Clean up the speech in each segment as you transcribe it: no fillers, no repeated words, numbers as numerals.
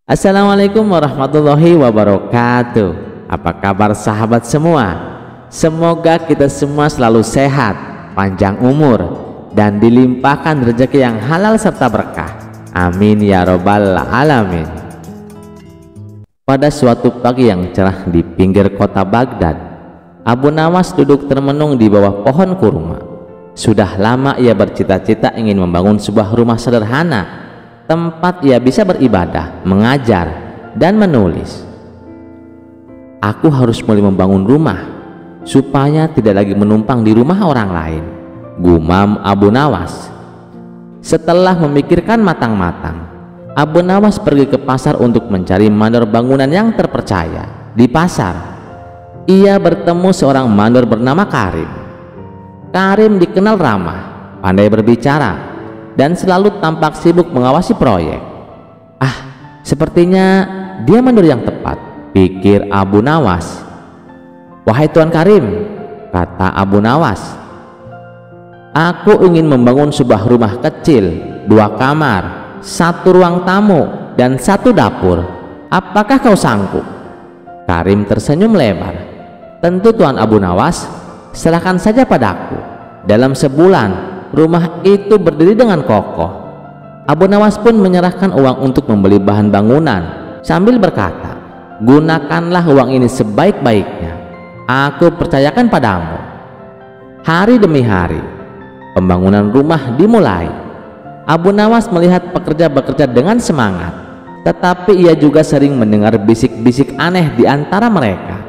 Assalamualaikum warahmatullahi wabarakatuh. Apa kabar sahabat semua? Semoga kita semua selalu sehat, panjang umur, dan dilimpahkan rezeki yang halal serta berkah. Amin ya robbal alamin. Pada suatu pagi yang cerah di pinggir kota Baghdad, Abu Nawas duduk termenung di bawah pohon kurma. Sudah lama ia bercita-cita ingin membangun sebuah rumah sederhana, tempat ia bisa beribadah, mengajar, dan menulis. Aku harus mulai membangun rumah supaya tidak lagi menumpang di rumah orang lain, gumam Abu Nawas. Setelah memikirkan matang-matang, Abu Nawas pergi ke pasar untuk mencari mandor bangunan yang terpercaya. Di pasar, ia bertemu seorang mandor bernama Karim. Karim dikenal ramah, pandai berbicara, dan selalu tampak sibuk mengawasi proyek. Sepertinya dia mandor yang tepat, pikir Abu Nawas. Wahai Tuan Karim, kata Abu Nawas, aku ingin membangun sebuah rumah kecil, 2 kamar, 1 ruang tamu, dan 1 dapur. Apakah kau sanggup? Karim tersenyum lebar. Tentu Tuan Abu Nawas, serahkan saja padaku. Dalam sebulan rumah itu berdiri dengan kokoh. Abu Nawas pun menyerahkan uang untuk membeli bahan bangunan sambil berkata, gunakanlah uang ini sebaik-baiknya. Aku percayakan padamu. Hari demi hari, pembangunan rumah dimulai. Abu Nawas melihat pekerja bekerja dengan semangat, tetapi ia juga sering mendengar bisik-bisik aneh di antara mereka.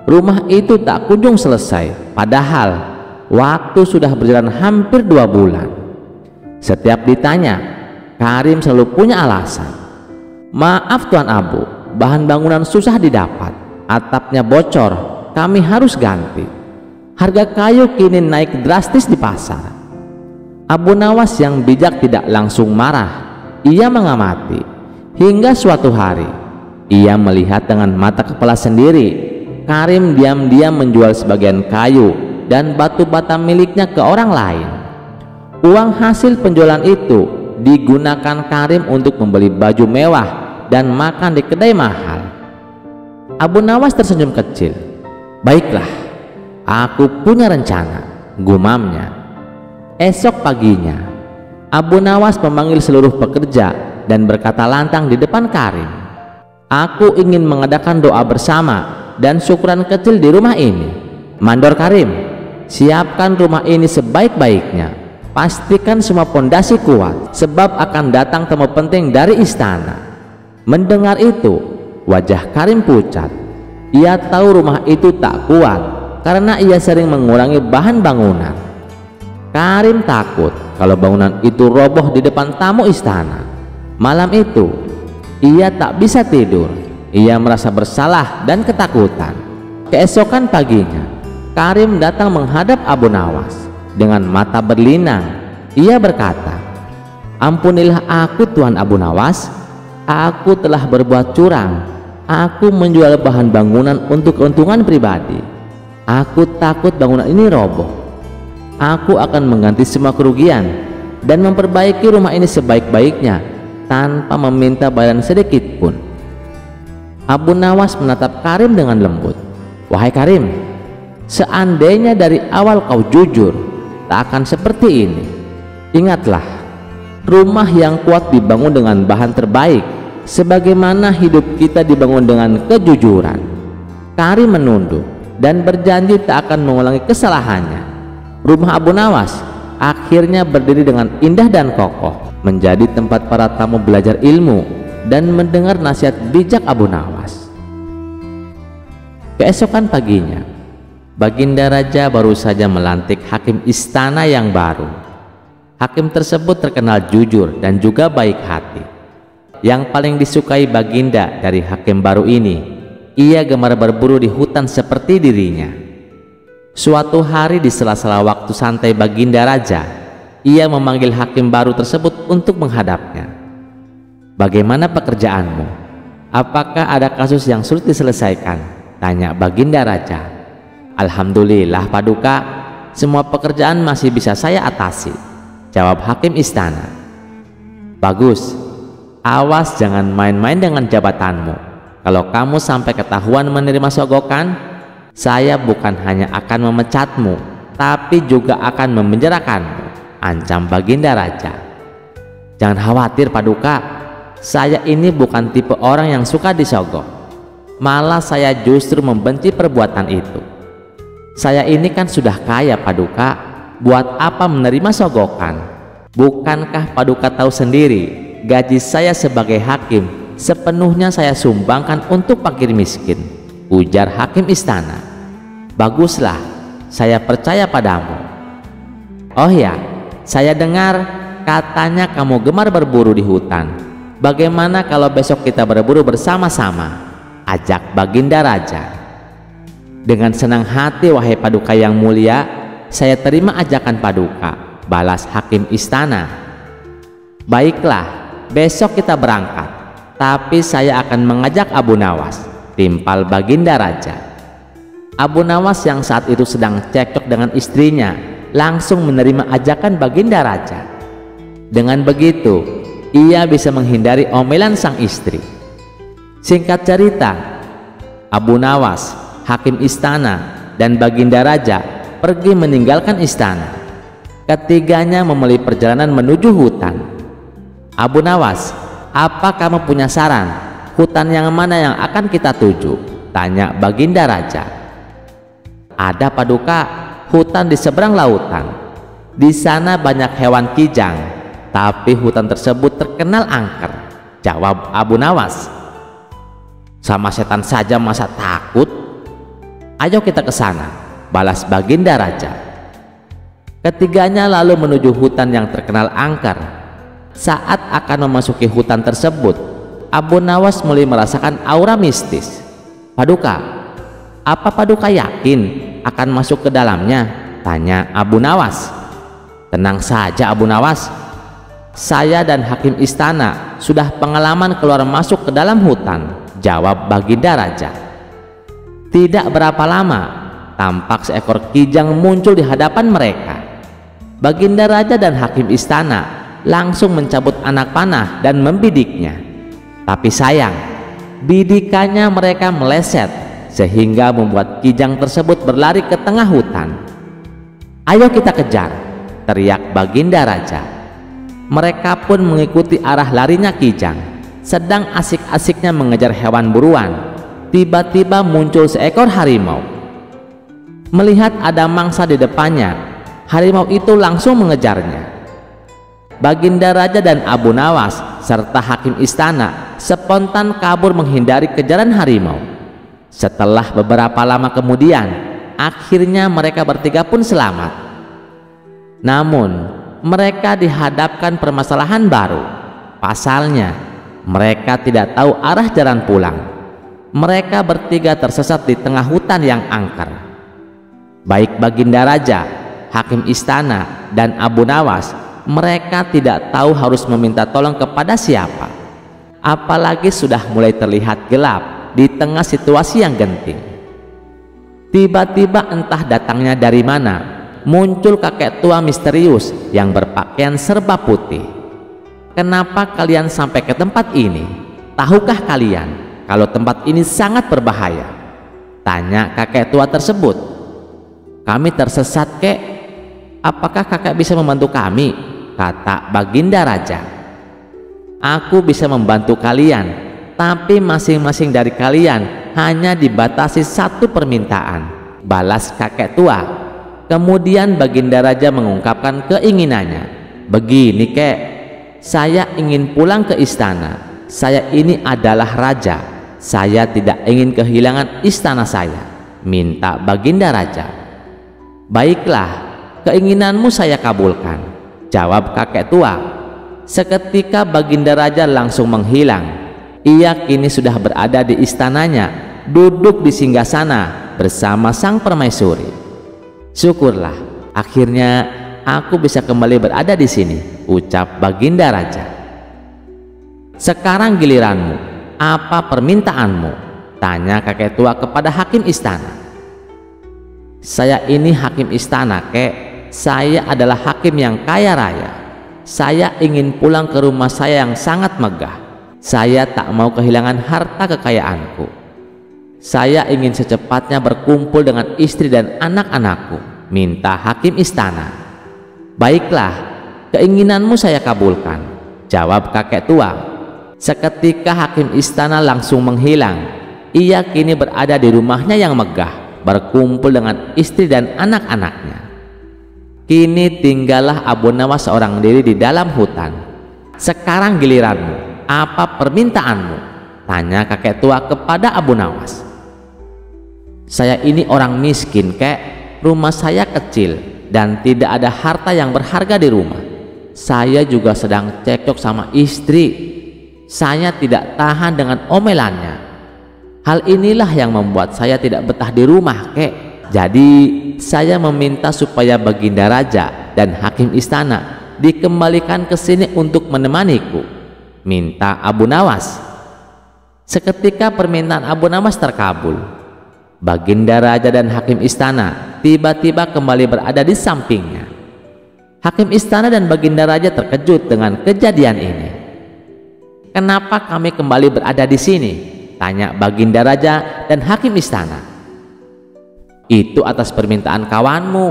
Rumah itu tak kunjung selesai, padahal waktu sudah berjalan hampir 2 bulan. Setiap ditanya, Karim selalu punya alasan. Maaf Tuan Abu, bahan bangunan susah didapat, atapnya bocor, kami harus ganti. Harga kayu kini naik drastis di pasar. Abu Nawas yang bijak tidak langsung marah. Ia mengamati hingga suatu hari ia melihat dengan mata kepala sendiri Karim diam-diam menjual sebagian kayu dan batu bata miliknya ke orang lain. Uang hasil penjualan itu digunakan Karim untuk membeli baju mewah dan makan di kedai mahal. Abu Nawas tersenyum kecil. Baiklah, aku punya rencana, gumamnya. Esok paginya, Abu Nawas memanggil seluruh pekerja dan berkata lantang di depan Karim, aku ingin mengadakan doa bersama dan syukuran kecil di rumah ini. Mandor Karim, siapkan rumah ini sebaik-baiknya. Pastikan semua pondasi kuat, sebab akan datang tamu penting dari istana. Mendengar itu, wajah Karim pucat. Ia tahu rumah itu tak kuat karena ia sering mengurangi bahan bangunan. Karim takut kalau bangunan itu roboh di depan tamu istana. Malam itu, ia tak bisa tidur. Ia merasa bersalah dan ketakutan. Keesokan paginya, Karim datang menghadap Abu Nawas. Dengan mata berlinang, ia berkata, ampunilah aku Tuan Abu Nawas, aku telah berbuat curang. Aku menjual bahan bangunan untuk keuntungan pribadi. Aku takut bangunan ini roboh. Aku akan mengganti semua kerugian dan memperbaiki rumah ini sebaik-baiknya tanpa meminta bayaran sedikit pun. Abu Nawas menatap Karim dengan lembut. Wahai Karim, seandainya dari awal kau jujur, tak akan seperti ini. Ingatlah, rumah yang kuat dibangun dengan bahan terbaik, sebagaimana hidup kita dibangun dengan kejujuran. Karim menunduk dan berjanji tak akan mengulangi kesalahannya. Rumah Abu Nawas akhirnya berdiri dengan indah dan kokoh, menjadi tempat para tamu belajar ilmu dan mendengar nasihat bijak Abu Nawas. Keesokan paginya, Baginda Raja baru saja melantik hakim istana yang baru. Hakim tersebut terkenal jujur dan juga baik hati. Yang paling disukai Baginda dari hakim baru ini, ia gemar berburu di hutan seperti dirinya. Suatu hari di sela-sela waktu santai Baginda Raja, ia memanggil hakim baru tersebut untuk menghadapnya. Bagaimana pekerjaanmu? Apakah ada kasus yang sulit diselesaikan? Tanya Baginda Raja. Alhamdulillah Paduka, semua pekerjaan masih bisa saya atasi, jawab hakim istana. Bagus, awas jangan main-main dengan jabatanmu. Kalau kamu sampai ketahuan menerima sogokan, saya bukan hanya akan memecatmu, tapi juga akan memenjarakanmu, ancam Baginda Raja. Jangan khawatir Paduka, saya ini bukan tipe orang yang suka disogok. Malah saya justru membenci perbuatan itu. Saya ini kan sudah kaya Paduka, buat apa menerima sogokan? Bukankah Paduka tahu sendiri, gaji saya sebagai hakim sepenuhnya saya sumbangkan untuk fakir miskin, ujar hakim istana. Baguslah, saya percaya padamu. Oh ya, saya dengar katanya kamu gemar berburu di hutan. Bagaimana kalau besok kita berburu bersama-sama? Ajak Baginda Raja. Dengan senang hati wahai Paduka yang mulia, saya terima ajakan Paduka, balas hakim istana. Baiklah, besok kita berangkat. Tapi saya akan mengajak Abu Nawas, timpal Baginda Raja. Abu Nawas yang saat itu sedang cekcok dengan istrinya langsung menerima ajakan Baginda Raja. Dengan begitu, ia bisa menghindari omelan sang istri. Singkat cerita, Abu Nawas, hakim istana, dan Baginda Raja pergi meninggalkan istana. Ketiganya memulai perjalanan menuju hutan. Abu Nawas, apa kamu punya saran? Hutan yang mana yang akan kita tuju? Tanya Baginda Raja. Ada Paduka, hutan di seberang lautan. Di sana banyak hewan kijang, tapi hutan tersebut terkenal angker, jawab Abu Nawas. Sama setan saja masa takut? Ayo kita ke sana, balas Baginda Raja. Ketiganya lalu menuju hutan yang terkenal angker. Saat akan memasuki hutan tersebut, Abu Nawas mulai merasakan aura mistis. Paduka, apa Paduka yakin akan masuk ke dalamnya? Tanya Abu Nawas. Tenang saja Abu Nawas, saya dan hakim istana sudah pengalaman keluar masuk ke dalam hutan, jawab Baginda Raja. Tidak berapa lama, tampak seekor kijang muncul di hadapan mereka. Baginda Raja dan hakim istana langsung mencabut anak panah dan membidiknya. Tapi sayang, bidikannya mereka meleset sehingga membuat kijang tersebut berlari ke tengah hutan. Ayo kita kejar, teriak Baginda Raja. Mereka pun mengikuti arah larinya kijang. Sedang asik-asiknya mengejar hewan buruan, tiba-tiba muncul seekor harimau. Melihat ada mangsa di depannya, harimau itu langsung mengejarnya. Baginda Raja dan Abu Nawas serta hakim istana spontan kabur menghindari kejaran harimau. Setelah beberapa lama kemudian, akhirnya mereka bertiga pun selamat. Namun, mereka dihadapkan permasalahan baru. Pasalnya, mereka tidak tahu arah jalan pulang. Mereka bertiga tersesat di tengah hutan yang angker. Baik Baginda Raja, hakim istana, dan Abu Nawas, mereka tidak tahu harus meminta tolong kepada siapa. Apalagi sudah mulai terlihat gelap di tengah situasi yang genting. Tiba-tiba entah datangnya dari mana, muncul kakek tua misterius yang berpakaian serba putih. Kenapa kalian sampai ke tempat ini? Tahukah kalian kalau tempat ini sangat berbahaya? Tanya kakek tua tersebut. Kami tersesat, kek. Apakah kakek bisa membantu kami? Kata Baginda Raja. Aku bisa membantu kalian, tapi masing-masing dari kalian hanya dibatasi satu permintaan, balas kakek tua. Kemudian Baginda Raja mengungkapkan keinginannya. Begini kek, saya ingin pulang ke istana. Saya ini adalah raja. Saya tidak ingin kehilangan istana saya, minta Baginda Raja. Baiklah, keinginanmu saya kabulkan, jawab kakek tua. Seketika Baginda Raja langsung menghilang. Ia kini sudah berada di istananya, duduk di singgasana bersama sang permaisuri. Syukurlah, akhirnya aku bisa kembali berada di sini, ucap Baginda Raja. Sekarang giliranmu, apa permintaanmu? Tanya kakek tua kepada hakim istana. Saya ini hakim istana, kek. Saya adalah hakim yang kaya raya. Saya ingin pulang ke rumah saya yang sangat megah. Saya tak mau kehilangan harta kekayaanku. Saya ingin secepatnya berkumpul dengan istri dan anak-anakku, minta hakim istana. Baiklah, keinginanmu saya kabulkan, jawab kakek tua. Seketika hakim istana langsung menghilang. Ia kini berada di rumahnya yang megah, berkumpul dengan istri dan anak-anaknya. Kini tinggallah Abu Nawas seorang diri di dalam hutan. Sekarang giliranmu. Apa permintaanmu? Tanya kakek tua kepada Abu Nawas. Saya ini orang miskin, kek. Rumah saya kecil dan tidak ada harta yang berharga di rumah. Saya juga sedang cekcok sama istri. Saya tidak tahan dengan omelannya. Hal inilah yang membuat saya tidak betah di rumah, kek. Jadi saya meminta supaya Baginda Raja dan hakim istana dikembalikan ke sini untuk menemaniku, minta Abu Nawas. Seketika permintaan Abu Nawas terkabul. Baginda Raja dan hakim istana tiba-tiba kembali berada di sampingnya. Hakim istana dan Baginda Raja terkejut dengan kejadian ini. Kenapa kami kembali berada di sini? Tanya Baginda Raja dan hakim istana. Itu atas permintaan kawanmu,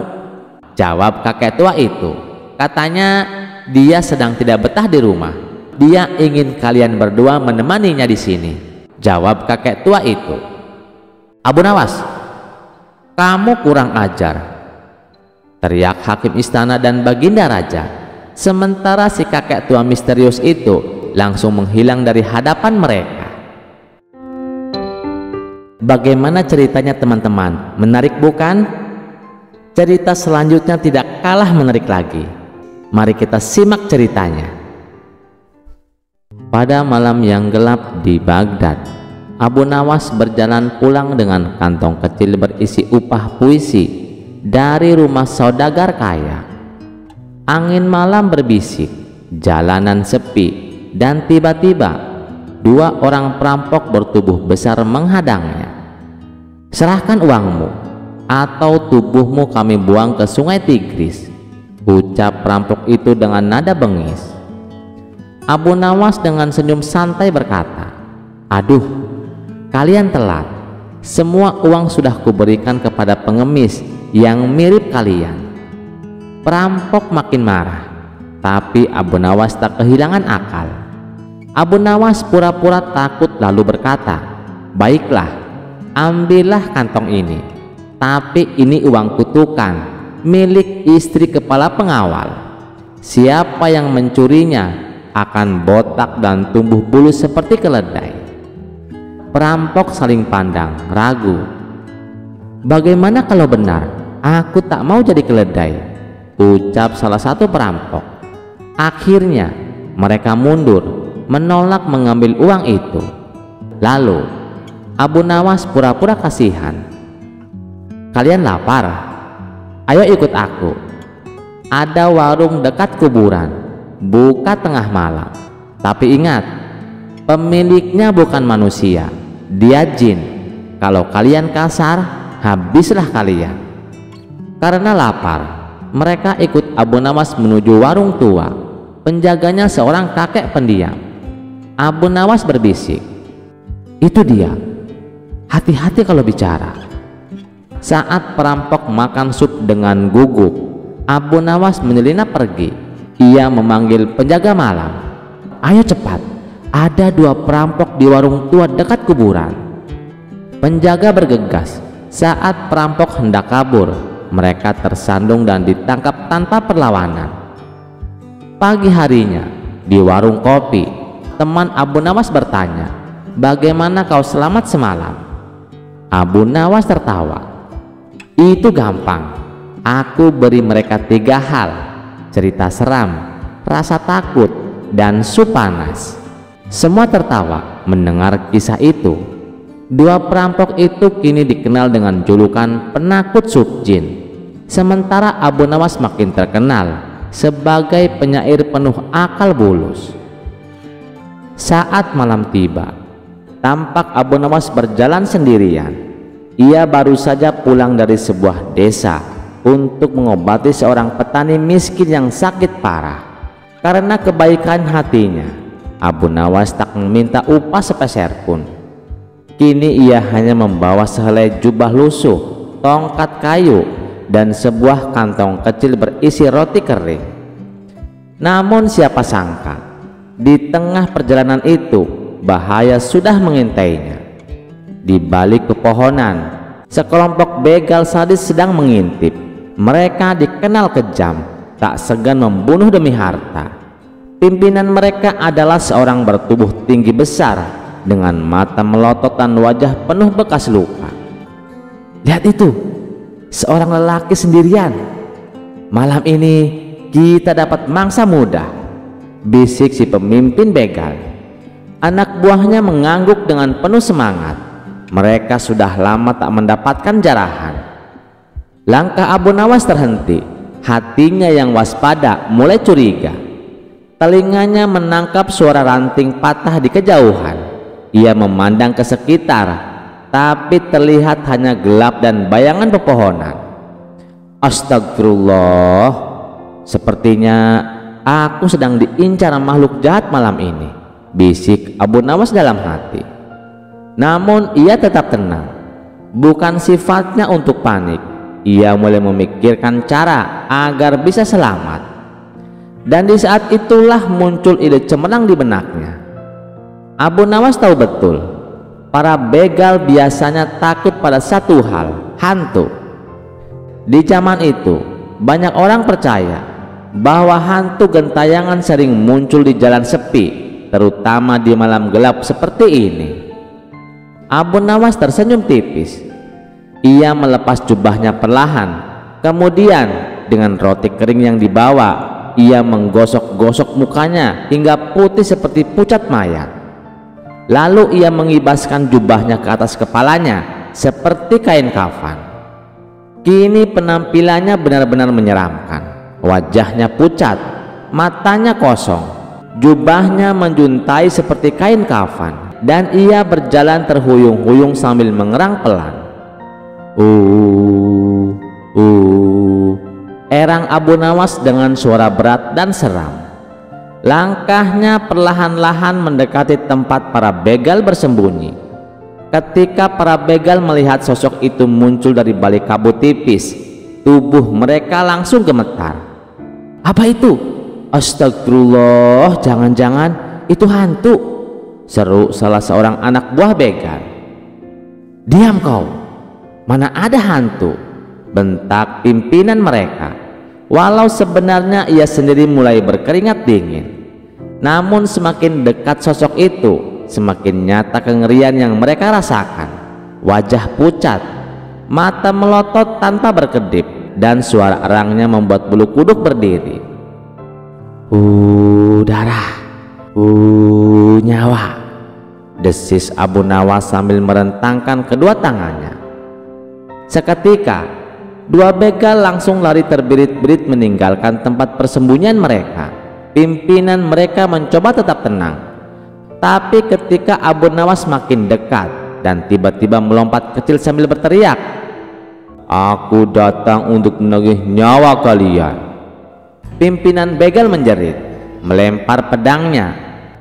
jawab kakek tua itu. Katanya dia sedang tidak betah di rumah. Dia ingin kalian berdua menemaninya di sini, jawab kakek tua itu. Abu Nawas, kamu kurang ajar, teriak hakim istana dan Baginda Raja. Sementara si kakek tua misterius itu langsung menghilang dari hadapan mereka. Bagaimana ceritanya teman-teman? Menarik bukan? Cerita selanjutnya tidak kalah menarik lagi. Mari kita simak ceritanya. Pada malam yang gelap di Baghdad, Abu Nawas berjalan pulang dengan kantong kecil berisi upah puisi dari rumah saudagar kaya. Angin malam berbisik, jalanan sepi, dan tiba-tiba dua orang perampok bertubuh besar menghadangnya. Serahkan uangmu atau tubuhmu kami buang ke sungai Tigris, ucap perampok itu dengan nada bengis. Abu Nawas dengan senyum santai berkata, aduh, kalian telat. Semua uang sudah kuberikan kepada pengemis yang mirip kalian. Perampok makin marah, tapi Abu Nawas tak kehilangan akal. Abu Nawas pura-pura takut lalu berkata, baiklah, ambillah kantong ini. Tapi ini uang kutukan milik istri kepala pengawal. Siapa yang mencurinya akan botak dan tumbuh bulu seperti keledai. Perampok saling pandang, ragu. Bagaimana kalau benar aku tak mau jadi keledai, ucap salah satu perampok. Akhirnya mereka mundur, menolak mengambil uang itu. Lalu Abu Nawas pura-pura kasihan. Kalian lapar? Ayo ikut aku. Ada warung dekat kuburan, buka tengah malam. Tapi ingat, pemiliknya bukan manusia, dia jin. Kalau kalian kasar, habislah kalian. Karena lapar, mereka ikut Abu Nawas menuju warung tua. Penjaganya seorang kakek pendiam. Abu Nawas berbisik, itu dia, hati-hati kalau bicara. Saat perampok makan sup dengan gugup, Abu Nawas menyelinap pergi. Ia memanggil penjaga malam, ayo cepat, ada dua perampok di warung tua dekat kuburan. Penjaga bergegas. Saat perampok hendak kabur, mereka tersandung dan ditangkap tanpa perlawanan. Pagi harinya di warung kopi, teman Abu Nawas bertanya, bagaimana kau selamat semalam? Abu Nawas tertawa, itu gampang, aku beri mereka 3 hal: cerita seram, rasa takut, dan sup panas. Semua tertawa mendengar kisah itu. Dua perampok itu kini dikenal dengan julukan penakut sup jin. Sementara Abu Nawas makin terkenal sebagai penyair penuh akal bulus. Saat malam tiba, tampak Abu Nawas berjalan sendirian. Ia baru saja pulang dari sebuah desa untuk mengobati seorang petani miskin yang sakit parah. Karena kebaikan hatinya, Abu Nawas tak meminta upah sepeser pun. Kini ia hanya membawa sehelai jubah lusuh, tongkat kayu, dan sebuah kantong kecil berisi roti kering. Namun siapa sangka, di tengah perjalanan itu bahaya sudah mengintainya. Di balik pepohonan, sekelompok begal sadis sedang mengintip. Mereka dikenal kejam, tak segan membunuh demi harta. Pimpinan mereka adalah seorang bertubuh tinggi besar dengan mata melotot dan wajah penuh bekas luka. Lihat itu, seorang lelaki sendirian. Malam ini kita dapat mangsa muda, bisik si pemimpin begal. Anak buahnya mengangguk dengan penuh semangat. Mereka sudah lama tak mendapatkan jarahan. Langkah Abu Nawas terhenti. Hatinya yang waspada mulai curiga. Telinganya menangkap suara ranting patah di kejauhan. Ia memandang ke sekitar, tapi terlihat hanya gelap dan bayangan pepohonan. Astagfirullah, sepertinya aku sedang diincar makhluk jahat malam ini, bisik Abu Nawas dalam hati. Namun ia tetap tenang. Bukan sifatnya untuk panik. Ia mulai memikirkan cara agar bisa selamat. Dan di saat itulah muncul ide cemerlang di benaknya. Abu Nawas tahu betul, para begal biasanya takut pada satu hal, hantu. Di zaman itu, banyak orang percaya bahwa hantu gentayangan sering muncul di jalan sepi, terutama di malam gelap seperti ini. Abu Nawas tersenyum tipis. Ia melepas jubahnya perlahan. Kemudian dengan roti kering yang dibawa, ia menggosok-gosok mukanya hingga putih seperti pucat mayat. Lalu ia mengibaskan jubahnya ke atas kepalanya seperti kain kafan. Kini penampilannya benar-benar menyeramkan. Wajahnya pucat, matanya kosong, jubahnya menjuntai seperti kain kafan, dan ia berjalan terhuyung-huyung sambil mengerang pelan. Erang Abu Nawas dengan suara berat dan seram. Langkahnya perlahan-lahan mendekati tempat para begal bersembunyi. Ketika para begal melihat sosok itu muncul dari balik kabut tipis, tubuh mereka langsung gemetar. Apa itu? Astagfirullah, jangan-jangan itu hantu, seru salah seorang anak buah begal. Diam kau, mana ada hantu, bentak pimpinan mereka. Walau sebenarnya ia sendiri mulai berkeringat dingin, namun semakin dekat sosok itu, semakin nyata kengerian yang mereka rasakan. Wajah pucat, mata melotot tanpa berkedip, dan suara erangnya membuat bulu kuduk berdiri. Darah, nyawa, desis Abu Nawas sambil merentangkan kedua tangannya. Seketika dua begal langsung lari terbirit-birit meninggalkan tempat persembunyian mereka. Pimpinan mereka mencoba tetap tenang, tapi ketika Abu Nawas makin dekat dan tiba-tiba melompat kecil sambil berteriak, "Aku datang untuk menagih nyawa kalian." Pimpinan begal menjerit, melempar pedangnya,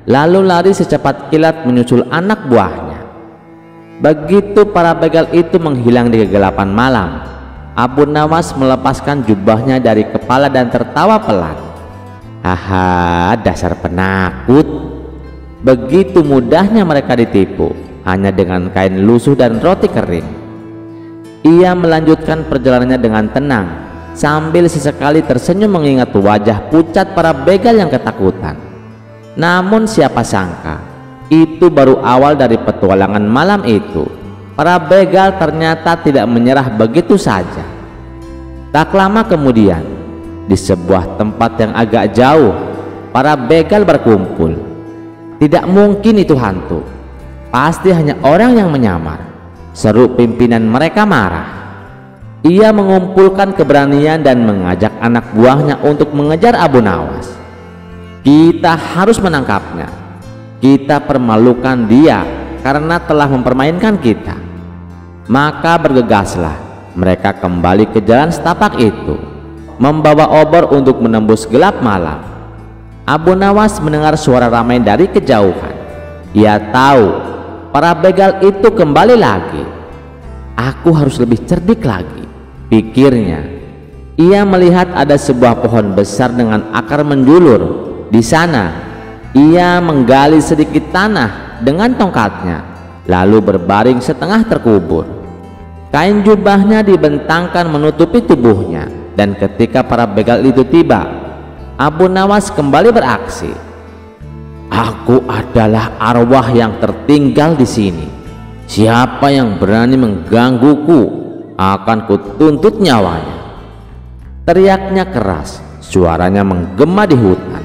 lalu lari secepat kilat menyusul anak buahnya. Begitu para begal itu menghilang di kegelapan malam, Abu Nawas melepaskan jubahnya dari kepala dan tertawa pelan. Haha, dasar penakut. Begitu mudahnya mereka ditipu hanya dengan kain lusuh dan roti kering. Ia melanjutkan perjalanannya dengan tenang sambil sesekali tersenyum mengingat wajah pucat para begal yang ketakutan. Namun siapa sangka itu baru awal dari petualangan malam itu. Para begal ternyata tidak menyerah begitu saja. Tak lama kemudian, di sebuah tempat yang agak jauh, para begal berkumpul. Tidak mungkin itu hantu, pasti hanya orang yang menyamar, seru pimpinan mereka marah. Ia mengumpulkan keberanian dan mengajak anak buahnya untuk mengejar Abu Nawas. Kita harus menangkapnya. Kita permalukan dia karena telah mempermainkan kita. Maka bergegaslah mereka kembali ke jalan setapak itu, membawa obor untuk menembus gelap malam. Abu Nawas mendengar suara ramai dari kejauhan. Ia tahu para begal itu kembali lagi. Aku harus lebih cerdik lagi, pikirnya. Ia melihat ada sebuah pohon besar dengan akar menjulur. Di sana ia menggali sedikit tanah dengan tongkatnya, lalu berbaring setengah terkubur. Kain jubahnya dibentangkan menutupi tubuhnya, dan ketika para begal itu tiba, Abu Nawas kembali beraksi. Aku adalah arwah yang tertinggal di sini. Siapa yang berani menggangguku akan kutuntut nyawanya. Teriaknya keras, suaranya menggema di hutan.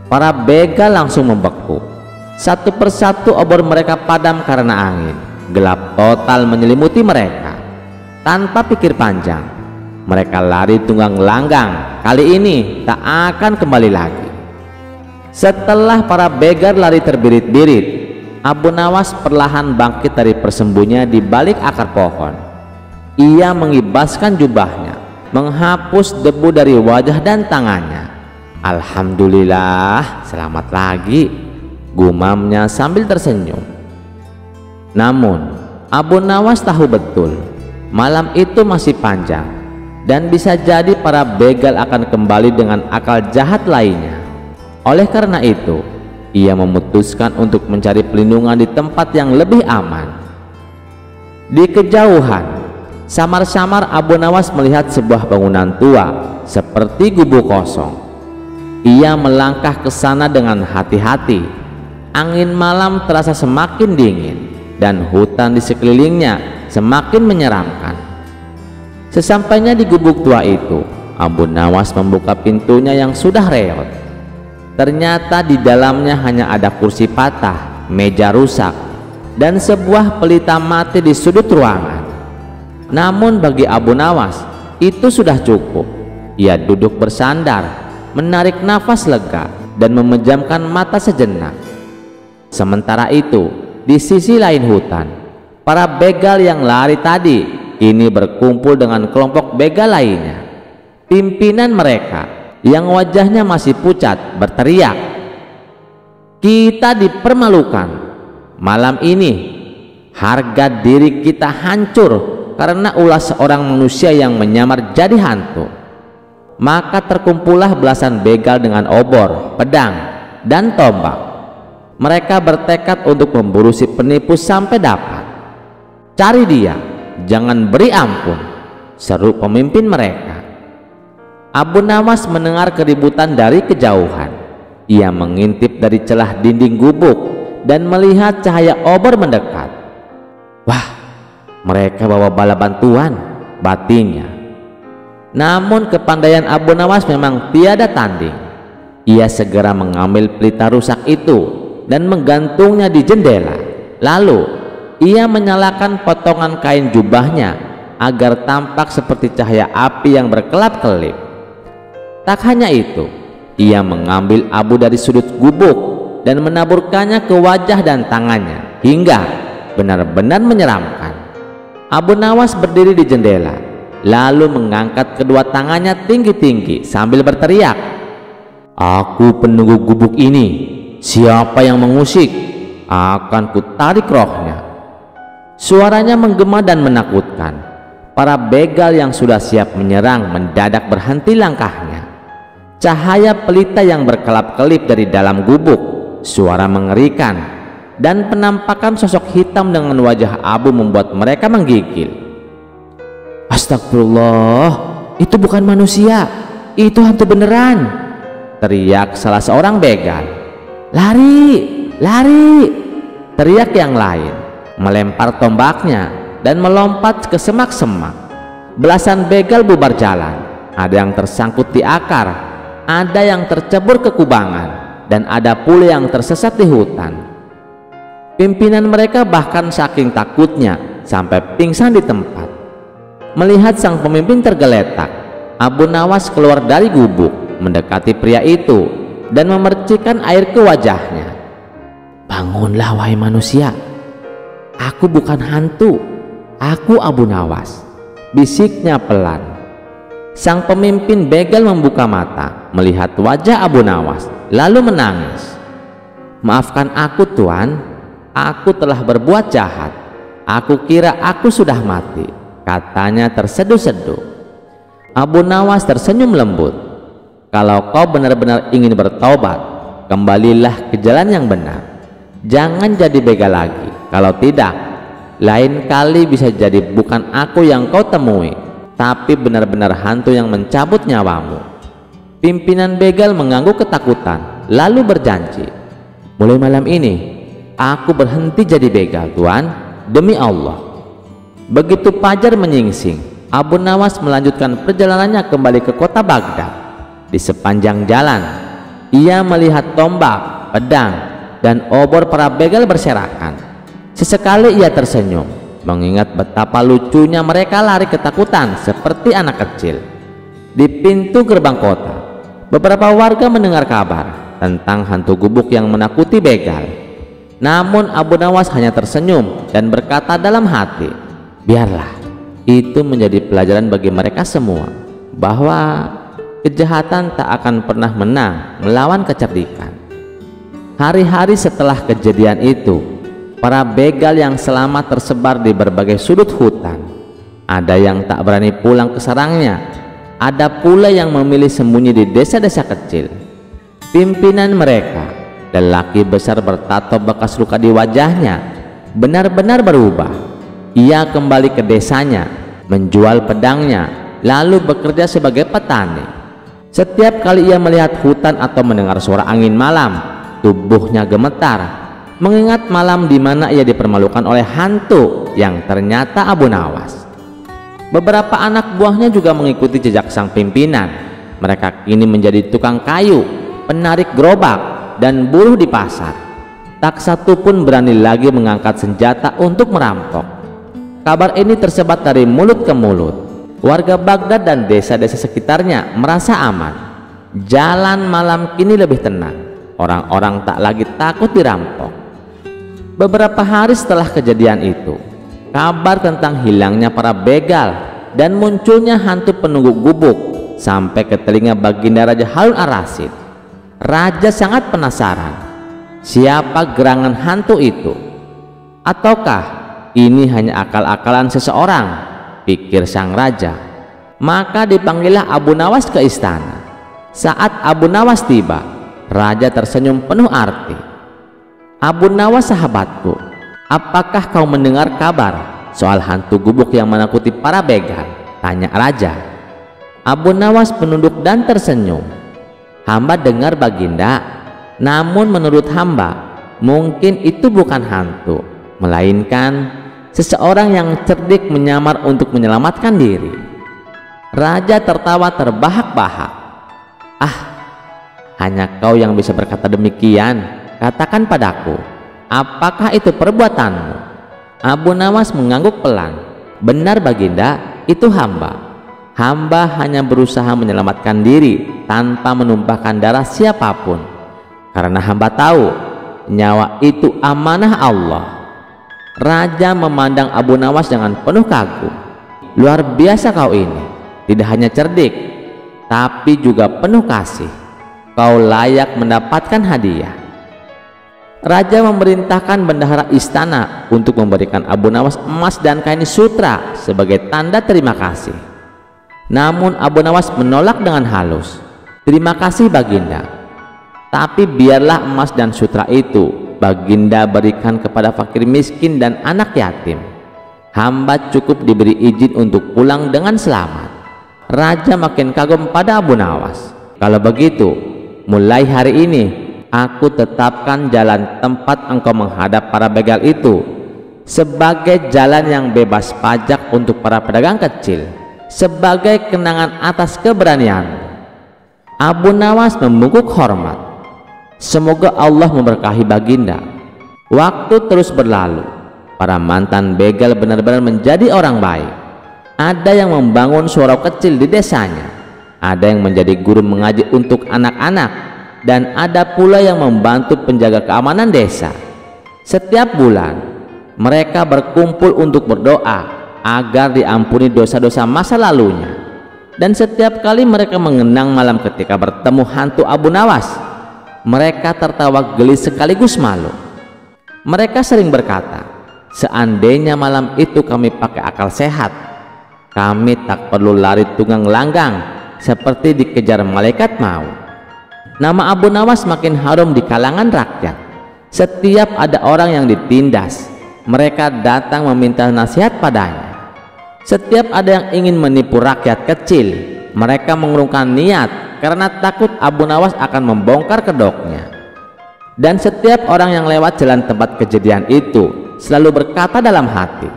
Para begal langsung membeku. Satu persatu obor mereka padam karena angin. Gelap total menyelimuti mereka. Tanpa pikir panjang, mereka lari tunggang langgang. Kali ini tak akan kembali lagi. Setelah para begal lari terbirit-birit, Abu Nawas perlahan bangkit dari persembunyian di balik akar pohon. Ia mengibaskan jubahnya, menghapus debu dari wajah dan tangannya. Alhamdulillah, selamat lagi, gumamnya sambil tersenyum. Namun Abu Nawas tahu betul malam itu masih panjang, dan bisa jadi para begal akan kembali dengan akal jahat lainnya. Oleh karena itu, ia memutuskan untuk mencari pelindungan di tempat yang lebih aman. Di kejauhan, samar-samar Abu Nawas melihat sebuah bangunan tua seperti gubuk kosong. Ia melangkah ke sana dengan hati-hati. Angin malam terasa semakin dingin, dan hutan di sekelilingnya semakin menyeramkan. Sesampainya di gubuk tua itu, Abu Nawas membuka pintunya yang sudah reot. Ternyata di dalamnya hanya ada kursi patah, meja rusak, dan sebuah pelita mati di sudut ruangan. Namun bagi Abu Nawas itu sudah cukup. Ia duduk bersandar, menarik nafas lega, dan memejamkan mata sejenak. Sementara itu, di sisi lain hutan, para begal yang lari tadi kini berkumpul dengan kelompok begal lainnya. Pimpinan mereka yang wajahnya masih pucat berteriak, "Kita dipermalukan. Malam ini harga diri kita hancur karena ulah seorang manusia yang menyamar jadi hantu." Maka terkumpullah belasan begal dengan obor, pedang, dan tombak. Mereka bertekad untuk memburu si penipu sampai dapat. "Cari dia, jangan beri ampun," seru pemimpin mereka. Abu Nawas mendengar keributan dari kejauhan. Ia mengintip dari celah dinding gubuk dan melihat cahaya obor mendekat. "Wah, mereka bawa bala bantuan," batinnya. Namun kepandaian Abu Nawas memang tiada tanding. Ia segera mengambil pelita rusak itu dan menggantungnya di jendela. Lalu ia menyalakan potongan kain jubahnya agar tampak seperti cahaya api yang berkelap-kelip. Tak hanya itu, ia mengambil abu dari sudut gubuk dan menaburkannya ke wajah dan tangannya hingga benar-benar menyeramkan. Abu Nawas berdiri di jendela, lalu mengangkat kedua tangannya tinggi-tinggi sambil berteriak, "Aku penunggu gubuk ini. Siapa yang mengusik, akan kutarik rohnya." Suaranya menggema dan menakutkan. Para begal yang sudah siap menyerang mendadak berhenti langkahnya. Cahaya pelita yang berkelap-kelip dari dalam gubuk, suara mengerikan, dan penampakan sosok hitam dengan wajah abu membuat mereka menggigil. "Astagfirullah, itu bukan manusia, itu hantu beneran," teriak salah seorang begal. "Lari, lari!" teriak yang lain, melempar tombaknya dan melompat ke semak-semak. Belasan begal bubar jalan. Ada yang tersangkut di akar, ada yang tercebur ke kubangan, dan ada pula yang tersesat di hutan. Pimpinan mereka bahkan saking takutnya sampai pingsan di tempat. Melihat sang pemimpin tergeletak, Abu Nawas keluar dari gubuk, mendekati pria itu dan memercikkan air ke wajahnya. "Bangunlah wahai manusia, aku bukan hantu, aku Abu Nawas," bisiknya pelan. Sang pemimpin begal membuka mata melihat wajah Abu Nawas, lalu menangis. "Maafkan aku Tuan, aku telah berbuat jahat. Aku kira aku sudah mati," katanya terseduh-seduh. Abu Nawas tersenyum lembut. "Kalau kau benar-benar ingin bertobat, kembalilah ke jalan yang benar. Jangan jadi begal lagi. Kalau tidak, lain kali bisa jadi bukan aku yang kau temui, tapi benar-benar hantu yang mencabut nyawamu." Pimpinan begal mengangguk ketakutan, lalu berjanji, "Mulai malam ini, aku berhenti jadi begal Tuan, demi Allah." Begitu fajar menyingsing, Abu Nawas melanjutkan perjalanannya kembali ke kota Baghdad. Di sepanjang jalan, ia melihat tombak, pedang, dan obor para begal berserakan. Sesekali ia tersenyum, mengingat betapa lucunya mereka lari ketakutan seperti anak kecil. Di pintu gerbang kota, beberapa warga mendengar kabar tentang hantu gubuk yang menakuti begal. Namun Abu Nawas hanya tersenyum dan berkata dalam hati, "Biarlah, itu menjadi pelajaran bagi mereka semua, bahwa kejahatan tak akan pernah menang melawan kecerdikan." Hari-hari setelah kejadian itu, para begal yang selamat tersebar di berbagai sudut hutan. Ada yang tak berani pulang ke sarangnya, ada pula yang memilih sembunyi di desa-desa kecil. Pimpinan mereka, lelaki besar bertato bekas luka di wajahnya, benar-benar berubah. Ia kembali ke desanya, menjual pedangnya, lalu bekerja sebagai petani. Setiap kali ia melihat hutan atau mendengar suara angin malam, tubuhnya gemetar, mengingat malam di mana ia dipermalukan oleh hantu yang ternyata Abu Nawas. Beberapa anak buahnya juga mengikuti jejak sang pimpinan. Mereka kini menjadi tukang kayu, penarik gerobak, dan buruh di pasar. Tak satu pun berani lagi mengangkat senjata untuk merampok. Kabar ini tersebar dari mulut ke mulut. Warga Baghdad dan desa-desa sekitarnya merasa aman. Jalan malam kini lebih tenang. Orang-orang tak lagi takut dirampok. Beberapa hari setelah kejadian itu, kabar tentang hilangnya para begal dan munculnya hantu penunggu gubuk sampai ke telinga Baginda Raja Harun ar-Rasyid. Raja sangat penasaran, siapa gerangan hantu itu? Ataukah ini hanya akal-akalan seseorang? Pikir sang raja. Maka dipanggillah Abu Nawas ke istana. Saat Abu Nawas tiba, raja tersenyum penuh arti. "Abu Nawas sahabatku, apakah kau mendengar kabar soal hantu gubuk yang menakuti para begal?" tanya raja. Abu Nawas menunduk dan tersenyum. "Hamba dengar Baginda, namun menurut hamba mungkin itu bukan hantu, melainkan seseorang yang cerdik menyamar untuk menyelamatkan diri." Raja tertawa terbahak-bahak. "Ah, hanya kau yang bisa berkata demikian. Katakan padaku, apakah itu perbuatanmu?" Abu Nawas mengangguk pelan. "Benar Baginda, itu hamba. Hamba hanya berusaha menyelamatkan diri tanpa menumpahkan darah siapapun, karena hamba tahu nyawa itu amanah Allah." Raja memandang Abu Nawas dengan penuh kagum. "Luar biasa kau ini, tidak hanya cerdik, tapi juga penuh kasih. Kau layak mendapatkan hadiah." Raja memerintahkan bendahara istana untuk memberikan Abu Nawas emas dan kain sutra sebagai tanda terima kasih. Namun Abu Nawas menolak dengan halus. "Terima kasih Baginda, tapi biarlah emas dan sutra itu Baginda berikan kepada fakir miskin dan anak yatim. Hamba cukup diberi izin untuk pulang dengan selamat." Raja makin kagum pada Abu Nawas. "Kalau begitu, mulai hari ini aku tetapkan jalan tempat engkau menghadap para begal itu sebagai jalan yang bebas pajak untuk para pedagang kecil, sebagai kenangan atas keberanian." Abu Nawas membungkuk hormat. "Semoga Allah memberkahi Baginda." Waktu terus berlalu. Para mantan begal benar-benar menjadi orang baik. Ada yang membangun surau kecil di desanya, ada yang menjadi guru mengaji untuk anak-anak, dan ada pula yang membantu penjaga keamanan desa. Setiap bulan mereka berkumpul untuk berdoa agar diampuni dosa-dosa masa lalunya. Dan setiap kali mereka mengenang malam ketika bertemu hantu Abu Nawas, mereka tertawa geli sekaligus malu. Mereka sering berkata, seandainya malam itu kami pakai akal sehat, kami tak perlu lari tunggang langgang seperti dikejar malaikat maut. Nama Abu Nawas makin harum di kalangan rakyat. Setiap ada orang yang ditindas, mereka datang meminta nasihat padanya. Setiap ada yang ingin menipu rakyat kecil, mereka mengurungkan niat karena takut Abu Nawas akan membongkar kedoknya. Dan setiap orang yang lewat jalan tempat kejadian itu selalu berkata dalam hati,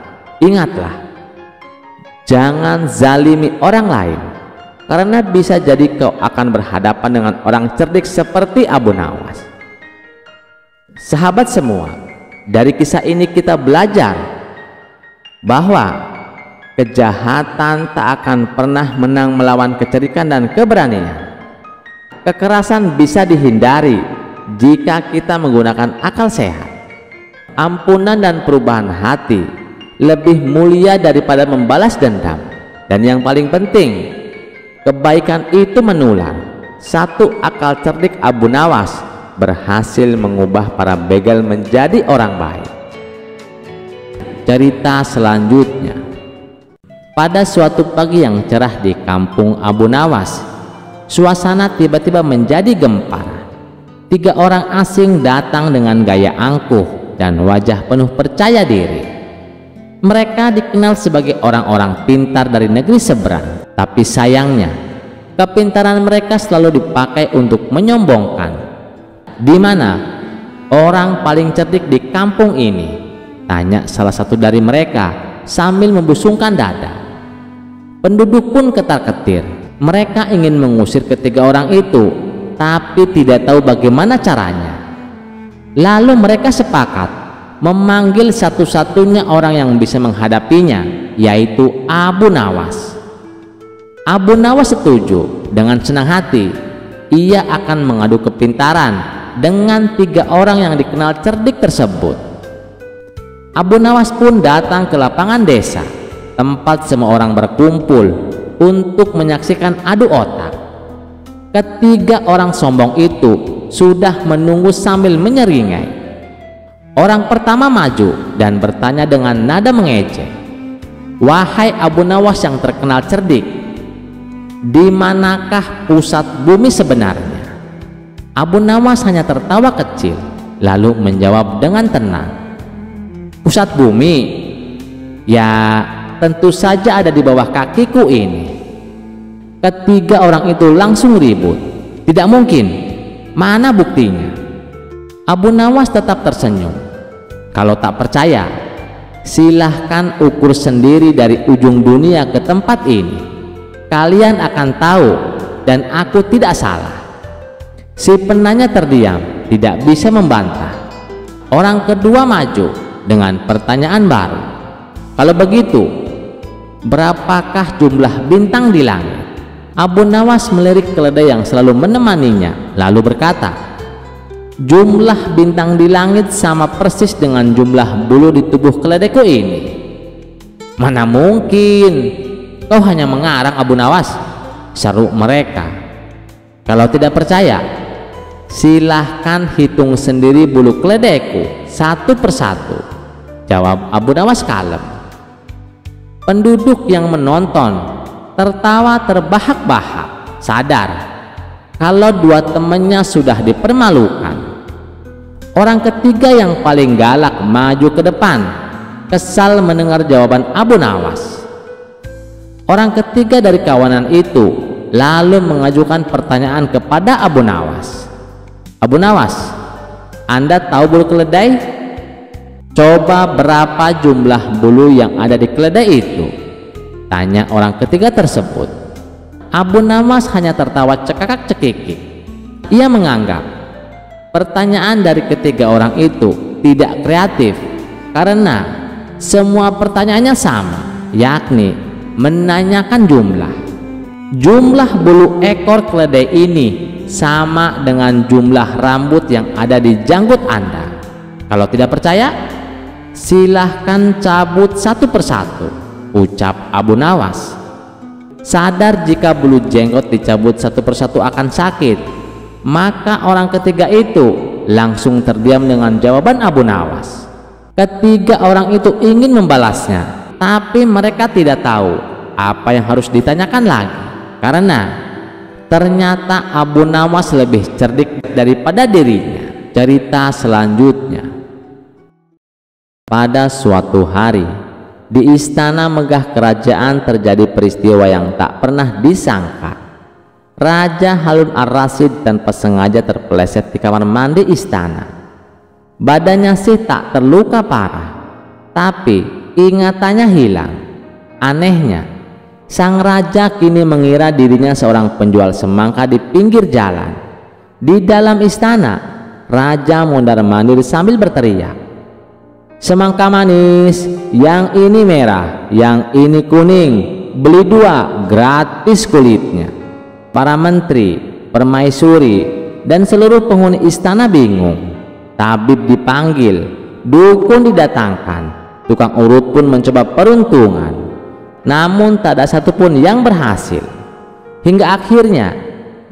ingatlah, jangan zalimi orang lain, karena bisa jadi kau akan berhadapan dengan orang cerdik seperti Abu Nawas. Sahabat semua, dari kisah ini kita belajar bahwa kejahatan tak akan pernah menang melawan kecerdikan dan keberanian. Kekerasan bisa dihindari jika kita menggunakan akal sehat. Ampunan dan perubahan hati lebih mulia daripada membalas dendam. Dan yang paling penting, kebaikan itu menular. Satu akal cerdik Abu Nawas berhasil mengubah para begal menjadi orang baik. Cerita selanjutnya. Pada suatu pagi yang cerah di kampung Abu Nawas, suasana tiba-tiba menjadi gempar. 3 orang asing datang dengan gaya angkuh dan wajah penuh percaya diri. Mereka dikenal sebagai orang-orang pintar dari negeri seberang, tapi sayangnya kepintaran mereka selalu dipakai untuk menyombongkan. Di mana orang paling cerdik di kampung ini? Tanya salah satu dari mereka sambil membusungkan dada. Penduduk pun ketar-ketir. Mereka ingin mengusir ketiga orang itu, tapi tidak tahu bagaimana caranya. Lalu mereka sepakat memanggil satu-satunya orang yang bisa menghadapinya, yaitu Abu Nawas. Abu Nawas setuju. Dengan senang hati ia akan mengadu kepintaran dengan 3 orang yang dikenal cerdik tersebut. Abu Nawas pun datang ke lapangan desa, tempat semua orang berkumpul untuk menyaksikan adu otak. Ketiga orang sombong itu sudah menunggu sambil menyeringai. Orang pertama maju dan bertanya dengan nada mengejek, "Wahai Abu Nawas yang terkenal cerdik, di manakah pusat bumi sebenarnya?" Abu Nawas hanya tertawa kecil, lalu menjawab dengan tenang, "Pusat bumi? Ya, tentu saja ada di bawah kakiku ini." Ketiga orang itu langsung ribut. "Tidak mungkin, mana buktinya?" Abu Nawas tetap tersenyum. "Kalau tak percaya, silahkan ukur sendiri dari ujung dunia ke tempat ini. Kalian akan tahu dan aku tidak salah." Si penanya terdiam, tidak bisa membantah. Orang kedua maju dengan pertanyaan baru, "Kalau begitu, berapakah jumlah bintang di langit?" Abu Nawas melirik keledai yang selalu menemaninya, lalu berkata, "Jumlah bintang di langit sama persis dengan jumlah bulu di tubuh keledaiku ini." "Mana mungkin, kau hanya mengarang Abu Nawas," seru mereka. "Kalau tidak percaya, silahkan hitung sendiri bulu keledaiku satu persatu," jawab Abu Nawas kalem. Penduduk yang menonton tertawa terbahak-bahak, sadar kalau 2 temannya sudah dipermalukan. Orang ketiga yang paling galak maju ke depan, kesal mendengar jawaban Abu Nawas. Orang ketiga dari kawanan itu lalu mengajukan pertanyaan kepada Abu Nawas. "Abu Nawas, Anda tahu bulu keledai? Coba berapa jumlah bulu yang ada di keledai itu?" tanya orang ketiga tersebut. Abu Nawas hanya tertawa cekakak-cekikik. Ia menganggap pertanyaan dari ketiga orang itu tidak kreatif karena semua pertanyaannya sama, yakni menanyakan jumlah bulu ekor keledai ini sama dengan jumlah rambut yang ada di janggut Anda. Kalau tidak percaya, silahkan cabut satu persatu, ucap Abu Nawas. Sadar jika bulu jenggot dicabut satu persatu akan sakit, maka orang ketiga itu langsung terdiam dengan jawaban Abu Nawas. Ketiga orang itu ingin membalasnya, tapi mereka tidak tahu apa yang harus ditanyakan lagi, karena ternyata Abu Nawas lebih cerdik daripada dirinya. Cerita selanjutnya. Pada suatu hari, di istana megah kerajaan terjadi peristiwa yang tak pernah disangka. Raja Harun ar-Rasyid tanpa sengaja terpeleset di kamar mandi istana. Badannya sih tak terluka parah, tapi ingatannya hilang. Anehnya, sang raja kini mengira dirinya seorang penjual semangka di pinggir jalan. Di dalam istana, raja mondar-mandir sambil berteriak, "Semangka manis, yang ini merah, yang ini kuning, beli 2 gratis kulitnya." Para menteri, permaisuri, dan seluruh penghuni istana bingung. Tabib dipanggil, dukun didatangkan, tukang urut pun mencoba peruntungan, namun tak ada satupun yang berhasil. Hingga akhirnya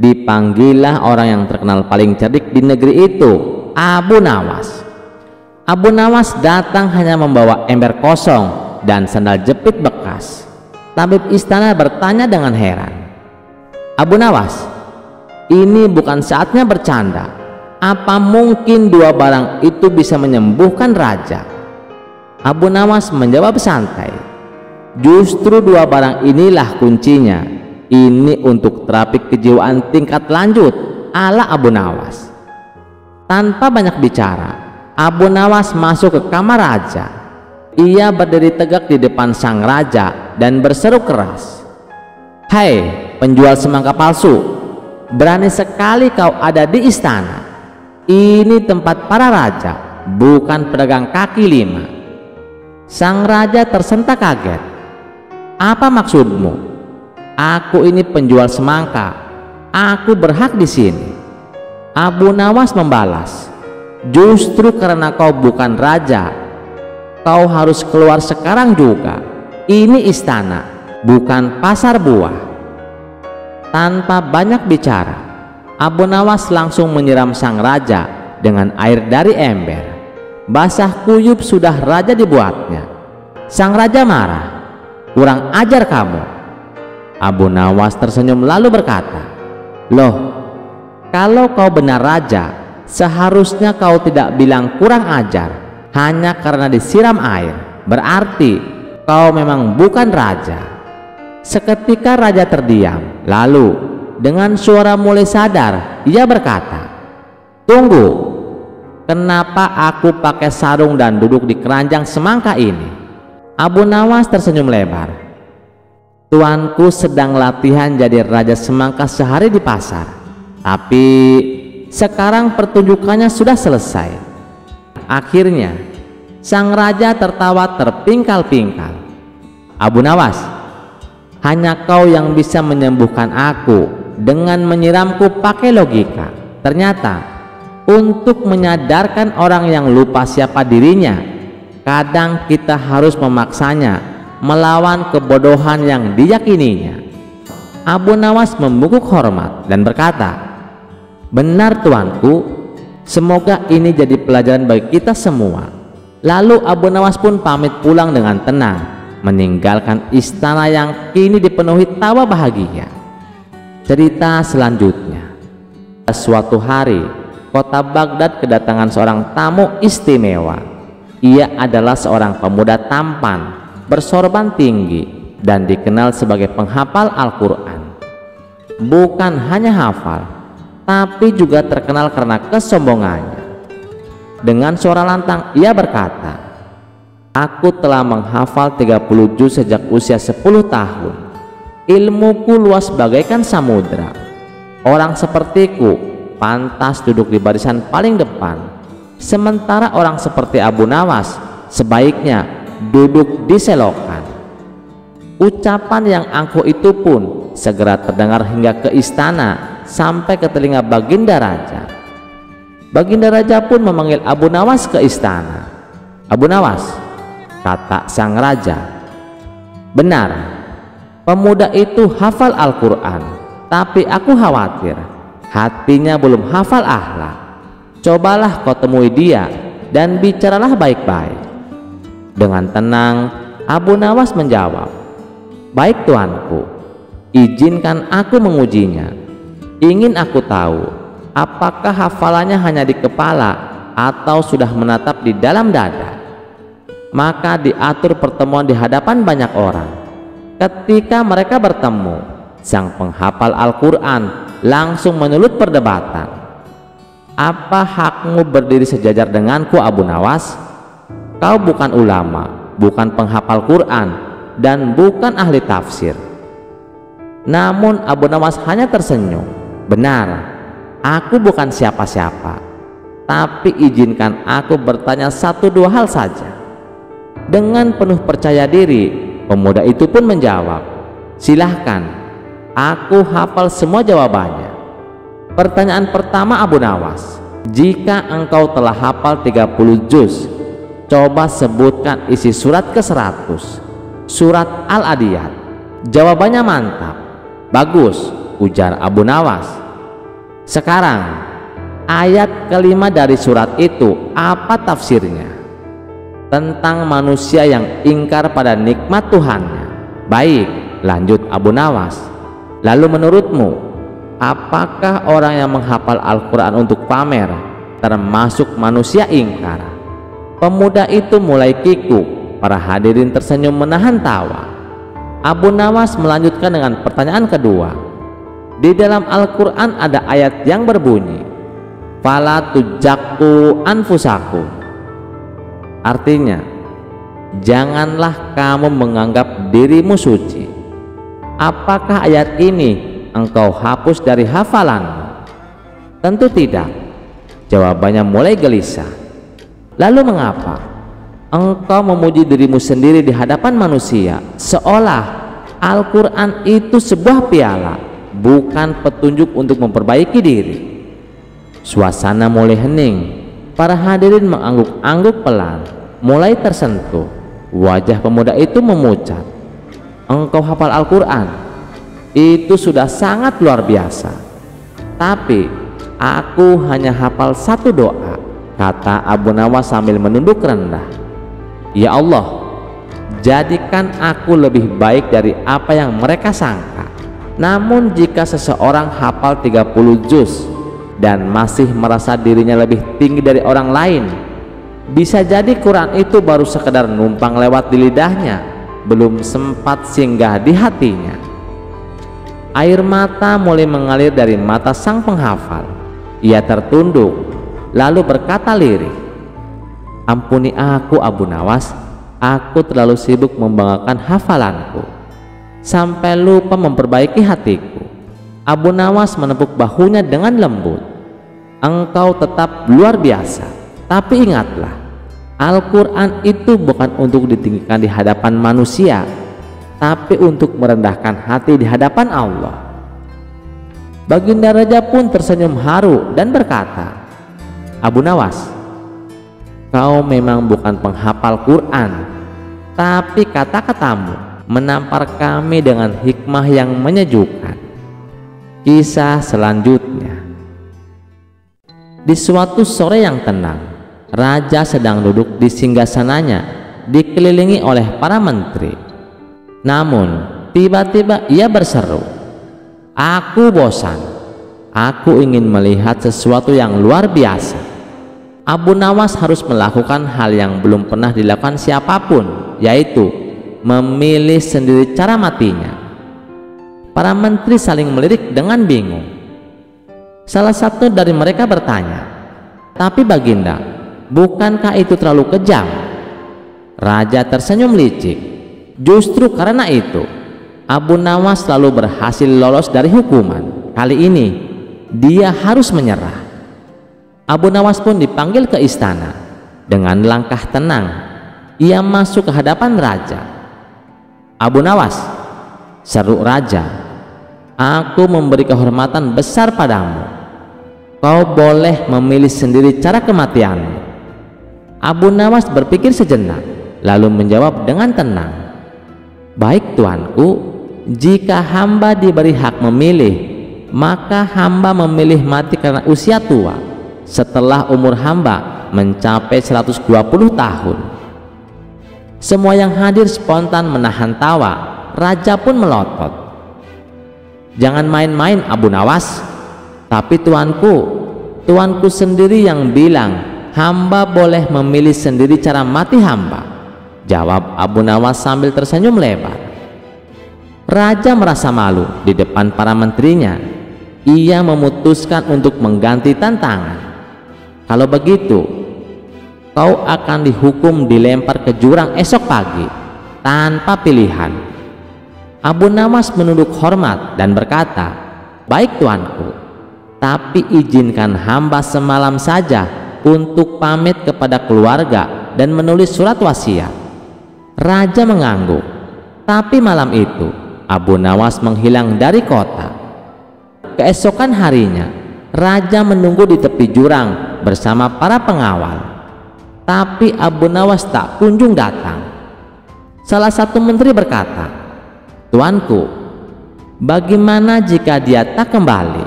dipanggillah orang yang terkenal paling cerdik di negeri itu, Abu Nawas. Abu Nawas datang hanya membawa ember kosong dan sandal jepit bekas. Tabib istana bertanya dengan heran, "Abu Nawas, ini bukan saatnya bercanda. Apa mungkin 2 barang itu bisa menyembuhkan raja?" Abu Nawas menjawab santai, "Justru 2 barang inilah kuncinya. Ini untuk terapi kejiwaan tingkat lanjut ala Abu Nawas." Tanpa banyak bicara, Abu Nawas masuk ke kamar raja. Ia berdiri tegak di depan sang raja dan berseru keras, "Hai penjual semangka palsu, berani sekali kau ada di istana. Ini tempat para raja, bukan pedagang kaki 5. Sang raja tersentak kaget. "Apa maksudmu?" "Aku ini penjual semangka. Aku berhak di sini." Abu Nawas membalas, "Justru karena kau bukan raja, kau harus keluar sekarang juga. Ini istana, bukan pasar buah." Tanpa banyak bicara, Abu Nawas langsung menyiram sang raja dengan air dari ember. Basah kuyup sudah raja dibuatnya. Sang raja marah, "Kurang ajar kamu." Abu Nawas tersenyum lalu berkata, "Loh, kalau kau benar raja, seharusnya kau tidak bilang kurang ajar hanya karena disiram air. Berarti kau memang bukan raja." Seketika raja terdiam, lalu dengan suara mulai sadar ia berkata, "Tunggu, kenapa aku pakai sarung dan duduk di keranjang semangka ini?" Abu Nawas tersenyum lebar, "Tuanku sedang latihan jadi raja semangka sehari di pasar, tapi sekarang pertunjukannya sudah selesai." Akhirnya sang raja tertawa terpingkal-pingkal, "Abu Nawas, hanya kau yang bisa menyembuhkan aku dengan menyiramku pakai logika. Ternyata untuk menyadarkan orang yang lupa siapa dirinya, kadang kita harus memaksanya melawan kebodohan yang diyakininya." Abu Nawas membungkuk hormat dan berkata, "Benar tuanku, semoga ini jadi pelajaran bagi kita semua." Lalu Abu Nawas pun pamit pulang dengan tenang, meninggalkan istana yang kini dipenuhi tawa bahagia. Cerita selanjutnya. Suatu hari, kota Baghdad kedatangan seorang tamu istimewa. Ia adalah seorang pemuda tampan, bersorban tinggi, dan dikenal sebagai penghafal Al-Quran. Bukan hanya hafal, tapi juga terkenal karena kesombongannya. Dengan suara lantang ia berkata, "Aku telah menghafal 30 juz sejak usia 10 tahun. Ilmuku luas bagaikan samudra. Orang sepertiku pantas duduk di barisan paling depan, sementara orang seperti Abu Nawas sebaiknya duduk di selokan." Ucapan yang angkuh itu pun segera terdengar hingga ke istana sampai ke telinga Baginda Raja. Baginda Raja pun memanggil Abu Nawas ke istana. "Abu Nawas," kata sang raja, "benar, Pemuda itu hafal Al-Quran, tapi aku khawatir hatinya belum hafal akhlak. Cobalah kau temui dia dan bicaralah baik-baik. Dengan tenang Abu Nawas menjawab, "Baik tuanku, izinkan aku mengujinya. Ingin aku tahu apakah hafalannya hanya di kepala atau sudah menatap di dalam dada." Maka diatur pertemuan di hadapan banyak orang. Ketika mereka bertemu, sang penghafal Al-Quran langsung menyulut perdebatan. "Apa hakmu berdiri sejajar denganku, Abu Nawas? Kau bukan ulama, bukan penghafal Quran, dan bukan ahli tafsir." Namun Abu Nawas hanya tersenyum. "Benar, aku bukan siapa-siapa, tapi izinkan aku bertanya satu dua hal saja." Dengan penuh percaya diri, pemuda itu pun menjawab, "Silahkan, aku hafal semua jawabannya." Pertanyaan pertama Abu Nawas, "Jika engkau telah hafal 30 juz, coba sebutkan isi surat ke-100, surat Al-Adiyat." Jawabannya mantap. "Bagus," ujar Abu Nawas. "Sekarang, ayat kelima dari surat itu apa tafsirnya?" "Tentang manusia yang ingkar pada nikmat Tuhannya." "Baik," lanjut Abu Nawas. "Lalu menurutmu, apakah orang yang menghafal Al-Quran untuk pamer termasuk manusia ingkar?" Pemuda itu mulai kikuk. Para hadirin tersenyum menahan tawa. Abu Nawas melanjutkan dengan pertanyaan kedua. Di dalam Al-Quran ada ayat yang berbunyi, "Fala tuzakku anfusakum." Artinya, janganlah kamu menganggap dirimu suci. Apakah ayat ini engkau hapus dari hafalanmu? Tentu tidak. Jawabannya mulai gelisah. "Lalu mengapa engkau memuji dirimu sendiri di hadapan manusia, seolah Al-Quran itu sebuah piala, bukan petunjuk untuk memperbaiki diri?" Suasana mulai hening. Para hadirin mengangguk-angguk pelan, mulai tersentuh. Wajah pemuda itu memucat. "Engkau hafal Al-Quran, itu sudah sangat luar biasa. Tapi aku hanya hafal satu doa," kata Abu Nawas sambil menunduk rendah. "Ya Allah, jadikan aku lebih baik dari apa yang mereka sangka." Namun jika seseorang hafal 30 juz dan masih merasa dirinya lebih tinggi dari orang lain, bisa jadi Quran itu baru sekedar numpang lewat di lidahnya, belum sempat singgah di hatinya. Air mata mulai mengalir dari mata sang penghafal. Ia tertunduk lalu berkata lirih, "Ampuni aku Abu Nawas, aku terlalu sibuk membanggakan hafalanku sampai lupa memperbaiki hatiku." Abu Nawas menepuk bahunya dengan lembut. "Engkau tetap luar biasa, tapi ingatlah, Al-Quran itu bukan untuk ditinggikan di hadapan manusia, tapi untuk merendahkan hati di hadapan Allah." Baginda Raja pun tersenyum haru dan berkata, "Abu Nawas, kau memang bukan penghafal Quran, tapi kata-katamu menampar kami dengan hikmah yang menyejukkan." Kisah selanjutnya. Di suatu sore yang tenang, raja sedang duduk di singgasananya dikelilingi oleh para menteri. Namun tiba-tiba ia berseru, "Aku bosan. Aku ingin melihat sesuatu yang luar biasa." Abu Nawas harus melakukan hal yang belum pernah dilakukan siapapun, yaitu memilih sendiri cara matinya. Para menteri saling melirik dengan bingung. Salah satu dari mereka bertanya, "Tapi Baginda, bukankah itu terlalu kejam?" Raja tersenyum licik. Justru karena itu, Abu Nawas selalu berhasil lolos dari hukuman. Kali ini, dia harus menyerah. Abu Nawas pun dipanggil ke istana. Dengan langkah tenang, ia masuk ke hadapan raja. "Abu Nawas," seru raja, "aku memberi kehormatan besar padamu. Kau boleh memilih sendiri cara kematianmu." Abu Nawas berpikir sejenak, lalu menjawab dengan tenang, "Baik tuanku, jika hamba diberi hak memilih, maka hamba memilih mati karena usia tua setelah umur hamba mencapai 120 tahun. Semua yang hadir spontan menahan tawa. Raja pun melotot. Jangan main-main Abu Nawas. Tapi tuanku sendiri yang bilang hamba boleh memilih sendiri cara mati hamba, jawab Abu Nawas sambil tersenyum lebar. Raja merasa malu di depan para menterinya. Ia memutuskan untuk mengganti tantangan. Kalau begitu, kau akan dihukum dilempar ke jurang esok pagi tanpa pilihan. Abu Nawas menunduk hormat dan berkata, baik tuanku, tapi izinkan hamba semalam saja untuk pamit kepada keluarga dan menulis surat wasiat. Raja mengangguk. Tapi malam itu Abu Nawas menghilang dari kota. Keesokan harinya raja menunggu di tepi jurang bersama para pengawal. Tapi Abu Nawas tak kunjung datang. Salah satu menteri berkata, tuanku, bagaimana jika dia tak kembali?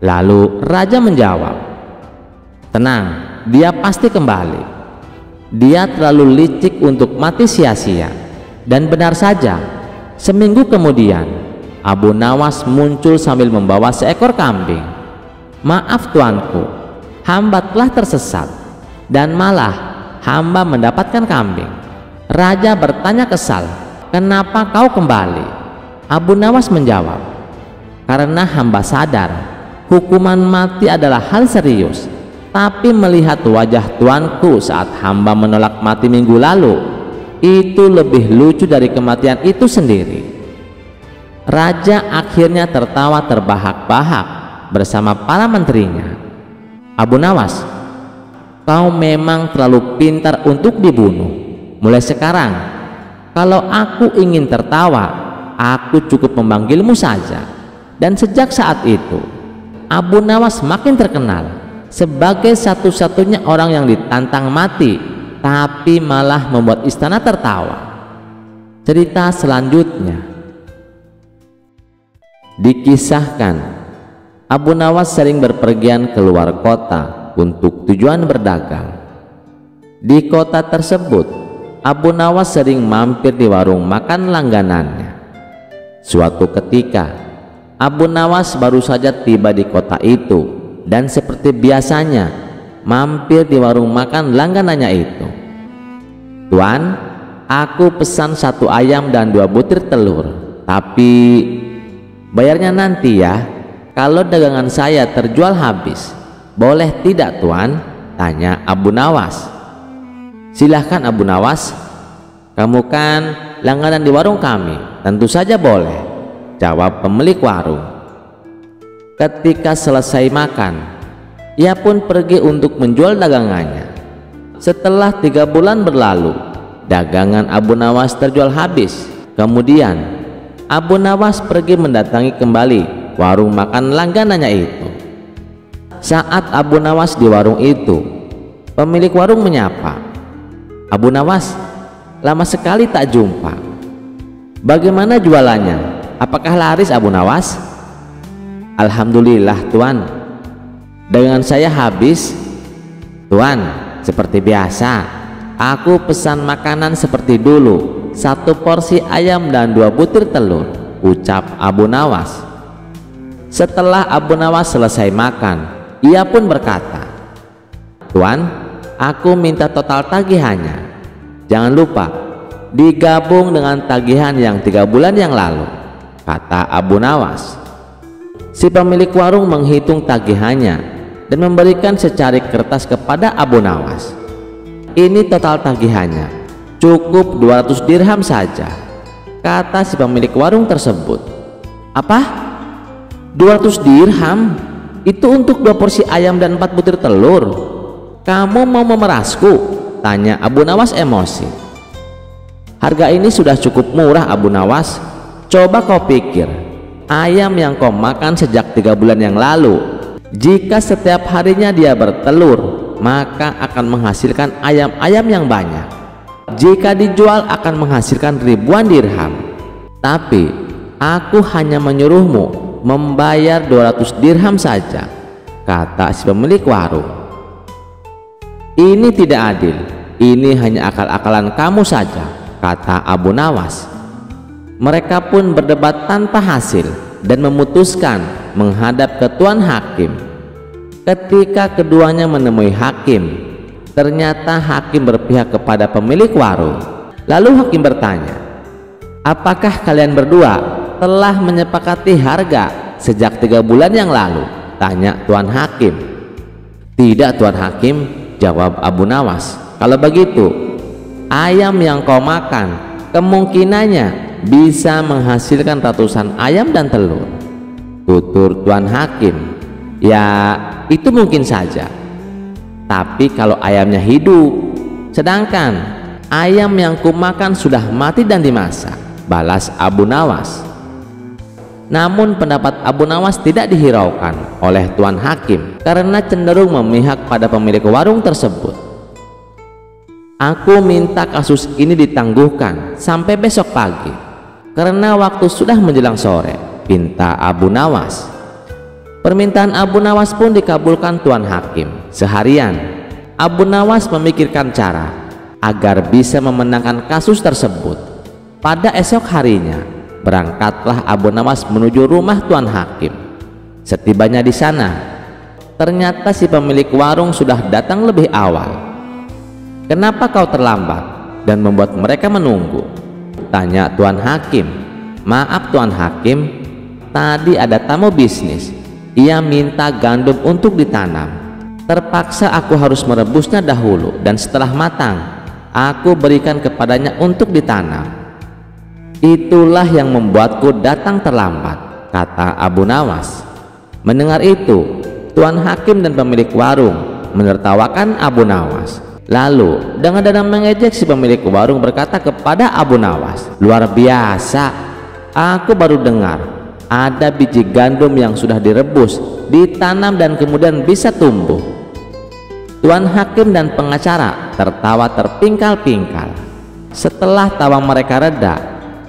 Lalu raja menjawab, tenang, dia pasti kembali. Dia terlalu licik untuk mati sia-sia. Dan benar saja, seminggu kemudian Abu Nawas muncul sambil membawa seekor kambing. Maaf tuanku, hamba telah tersesat dan malah hamba mendapatkan kambing. Raja bertanya kesal, kenapa kau kembali? Abu Nawas menjawab, karena hamba sadar hukuman mati adalah hal serius, tapi melihat wajah tuanku saat hamba menolak mati minggu lalu, itu lebih lucu dari kematian itu sendiri. Raja akhirnya tertawa terbahak-bahak bersama para menterinya. Abu Nawas, kau memang terlalu pintar untuk dibunuh. Mulai sekarang, kalau aku ingin tertawa, aku cukup memanggilmu saja. Dan sejak saat itu Abu Nawas makin terkenal sebagai satu-satunya orang yang ditantang mati tapi malah membuat istana tertawa. Cerita selanjutnya dikisahkan, Abu Nawas sering berpergian keluar kota untuk tujuan berdagang. Di kota tersebut Abu Nawas sering mampir di warung makan langganannya. Suatu ketika Abu Nawas baru saja tiba di kota itu dan seperti biasanya mampir di warung makan langganannya itu. Tuan, aku pesan 1 ayam dan 2 butir telur, tapi bayarnya nanti ya, kalau dagangan saya terjual habis. Boleh tidak tuan? Tanya Abu Nawas. Silahkan Abu Nawas, kamu kan langganan di warung kami. Tentu saja boleh, jawab pemilik warung. Ketika selesai makan, ia pun pergi untuk menjual dagangannya. Setelah 3 bulan berlalu, dagangan Abu Nawas terjual habis. Kemudian Abu Nawas pergi mendatangi kembali warung makan langganannya itu. Saat Abu Nawas di warung itu, pemilik warung menyapa, Abu Nawas, lama sekali tak jumpa. Bagaimana jualannya? Apakah laris Abu Nawas? Alhamdulillah tuan, dagangan saya habis. Tuan, seperti biasa, aku pesan makanan seperti dulu, 1 porsi ayam dan 2 butir telur, ucap Abu Nawas. Setelah Abu Nawas selesai makan, ia pun berkata, tuan, aku minta total tagihannya. Jangan lupa digabung dengan tagihan yang 3 bulan yang lalu, kata Abu Nawas. Si pemilik warung menghitung tagihannya dan memberikan secarik kertas kepada Abu Nawas. Ini total tagihannya, cukup 200 dirham saja, kata si pemilik warung tersebut. Apa? 200 dirham? Itu untuk 2 porsi ayam dan 4 butir telur? Kamu mau memerasku? Tanya Abu Nawas emosi. Harga ini sudah cukup murah Abu Nawas. Coba kau pikir, ayam yang kau makan sejak 3 bulan yang lalu, jika setiap harinya dia bertelur, maka akan menghasilkan ayam-ayam yang banyak. Jika dijual akan menghasilkan ribuan dirham. Tapi aku hanya menyuruhmu membayar 200 dirham saja, kata si pemilik warung. Ini tidak adil, ini hanya akal-akalan kamu saja, kata Abu Nawas. Mereka pun berdebat tanpa hasil dan memutuskan menghadap ke Tuan Hakim. Ketika keduanya menemui hakim, ternyata hakim berpihak kepada pemilik warung. Lalu hakim bertanya, apakah kalian berdua telah menyepakati harga sejak 3 bulan yang lalu? Tanya Tuan Hakim. Tidak, Tuan Hakim, jawab Abu Nawas. Kalau begitu, ayam yang kau makan kemungkinannya bisa menghasilkan ratusan ayam dan telur, tutur Tuan Hakim. Ya, itu mungkin saja, tapi kalau ayamnya hidup, sedangkan ayam yang kumakan sudah mati dan dimasak, balas Abu Nawas. Namun pendapat Abu Nawas tidak dihiraukan oleh Tuan Hakim karena cenderung memihak pada pemilik warung tersebut. Aku minta kasus ini ditangguhkan sampai besok pagi karena waktu sudah menjelang sore, pinta Abu Nawas. Permintaan Abu Nawas pun dikabulkan Tuan Hakim. Seharian Abu Nawas memikirkan cara agar bisa memenangkan kasus tersebut. Pada esok harinya berangkatlah Abu Nawas menuju rumah Tuan Hakim. Setibanya di sana, ternyata si pemilik warung sudah datang lebih awal. Kenapa kau terlambat dan membuat mereka menunggu? Tanya Tuan Hakim. Maaf Tuan Hakim, tadi ada tamu bisnis. Ia minta gandum untuk ditanam. Terpaksa aku harus merebusnya dahulu dan setelah matang, aku berikan kepadanya untuk ditanam. Itulah yang membuatku datang terlambat, kata Abu Nawas. Mendengar itu, Tuan Hakim dan pemilik warung menertawakan Abu Nawas. Lalu dengan mengejek si pemilik warung berkata kepada Abu Nawas, luar biasa, aku baru dengar ada biji gandum yang sudah direbus, ditanam dan kemudian bisa tumbuh. Tuan Hakim dan pengacara tertawa terpingkal-pingkal. Setelah tawa mereka reda,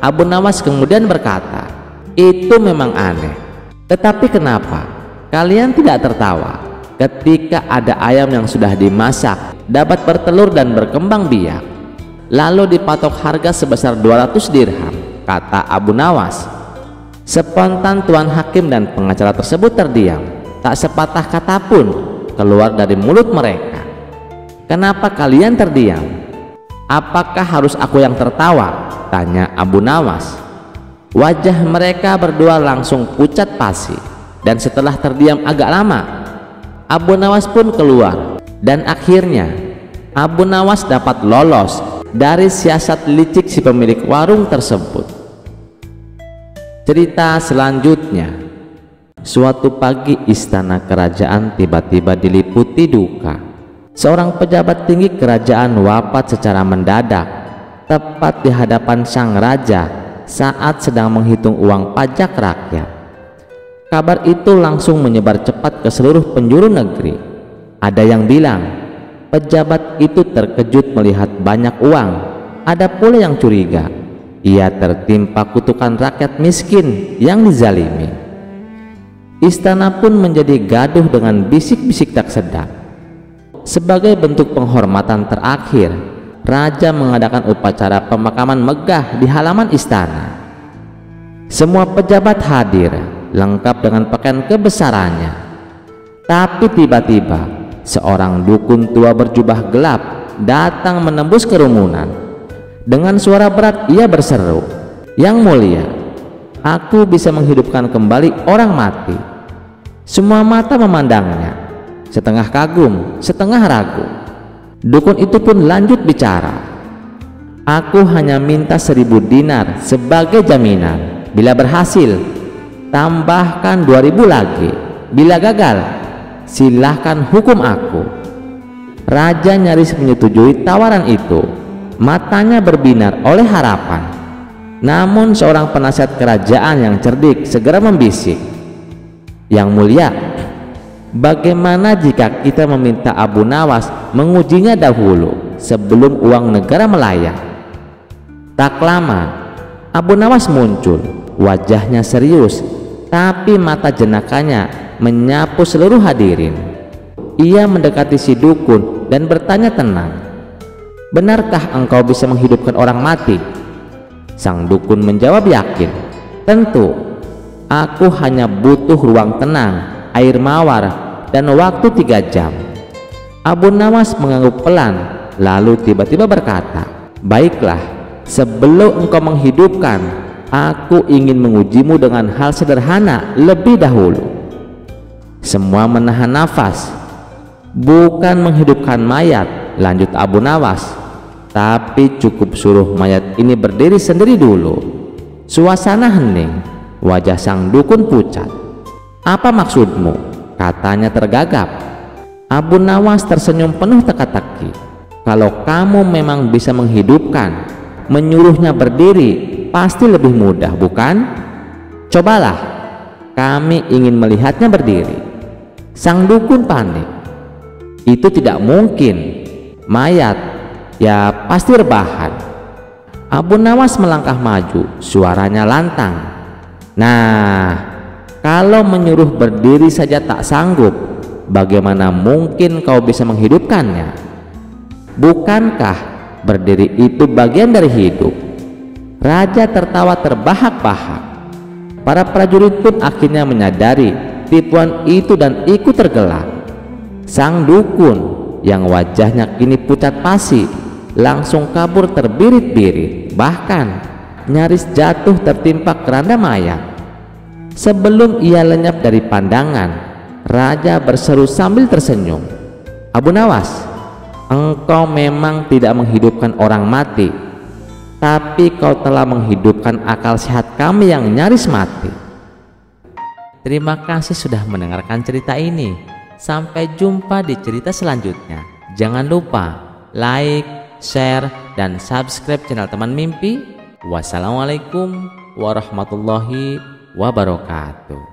Abu Nawas kemudian berkata, itu memang aneh, tetapi kenapa kalian tidak tertawa ketika ada ayam yang sudah dimasak, dapat bertelur dan berkembang biak, lalu dipatok harga sebesar 200 dirham, kata Abu Nawas. Spontan Tuan Hakim dan pengacara tersebut terdiam, tak sepatah kata pun keluar dari mulut mereka. Kenapa kalian terdiam? Apakah harus aku yang tertawa? Tanya Abu Nawas. Wajah mereka berdua langsung pucat pasi, dan setelah terdiam agak lama, Abu Nawas pun keluar, dan akhirnya Abu Nawas dapat lolos dari siasat licik si pemilik warung tersebut. Cerita selanjutnya, suatu pagi istana kerajaan tiba-tiba diliputi duka. Seorang pejabat tinggi kerajaan wafat secara mendadak, tepat di hadapan sang raja saat sedang menghitung uang pajak rakyat. Kabar itu langsung menyebar cepat ke seluruh penjuru negeri. Ada yang bilang pejabat itu terkejut melihat banyak uang, ada pula yang curiga ia tertimpa kutukan rakyat miskin yang dizalimi. Istana pun menjadi gaduh dengan bisik-bisik tak sedap. Sebagai bentuk penghormatan terakhir, raja mengadakan upacara pemakaman megah di halaman istana. Semua pejabat hadir lengkap dengan pakaian kebesarannya. Tapi tiba-tiba seorang dukun tua berjubah gelap datang menembus kerumunan. Dengan suara berat ia berseru, "Yang mulia, aku bisa menghidupkan kembali orang mati." Semua mata memandangnya, setengah kagum, setengah ragu. Dukun itu pun lanjut bicara, "Aku hanya minta 1000 dinar sebagai jaminan. Bila berhasil, tambahkan 2000 lagi. Bila gagal, silahkan hukum aku." Raja nyaris menyetujui tawaran itu. Matanya berbinar oleh harapan. Namun seorang penasihat kerajaan yang cerdik segera membisik, "Yang mulia, bagaimana jika kita meminta Abu Nawas mengujinya dahulu sebelum uang negara melayang?" Tak lama Abu Nawas muncul, wajahnya serius, tapi mata jenakanya menyapu seluruh hadirin. Ia mendekati si dukun dan bertanya tenang, "Benarkah engkau bisa menghidupkan orang mati?" Sang dukun menjawab yakin, "Tentu, aku hanya butuh ruang tenang, air mawar, dan waktu 3 jam." Abu Nawas mengangguk pelan, lalu tiba-tiba berkata, "Baiklah, sebelum engkau menghidupkan, aku ingin mengujimu dengan hal sederhana lebih dahulu." Semua menahan nafas. "Bukan menghidupkan mayat," lanjut Abu Nawas, "tapi cukup suruh mayat ini berdiri sendiri dulu." Suasana hening, wajah sang dukun pucat. "Apa maksudmu?" katanya tergagap. Abu Nawas tersenyum penuh teka-teki. "Kalau kamu memang bisa menghidupkan, menyuruhnya berdiri pasti lebih mudah, bukan? Cobalah, kami ingin melihatnya berdiri." Sang dukun panik. "Itu tidak mungkin, mayat ya pasti rebahan." Abu Nawas melangkah maju, suaranya lantang. "Nah, kalau menyuruh berdiri saja tak sanggup, bagaimana mungkin kau bisa menghidupkannya? Bukankah berdiri itu bagian dari hidup?" Raja tertawa terbahak-bahak. Para prajurit pun akhirnya menyadari tipuan itu dan ikut tergelak. Sang dukun yang wajahnya kini pucat pasi langsung kabur terbirit-birit, bahkan nyaris jatuh tertimpa keranda mayat. Sebelum ia lenyap dari pandangan, raja berseru sambil tersenyum, "Abu Nawas, engkau memang tidak menghidupkan orang mati, tapi kau telah menghidupkan akal sehat kami yang nyaris mati." Terima kasih sudah mendengarkan cerita ini. Sampai jumpa di cerita selanjutnya. Jangan lupa like, share, dan subscribe channel Teman Mimpi. Wassalamualaikum warahmatullahi wabarakatuh.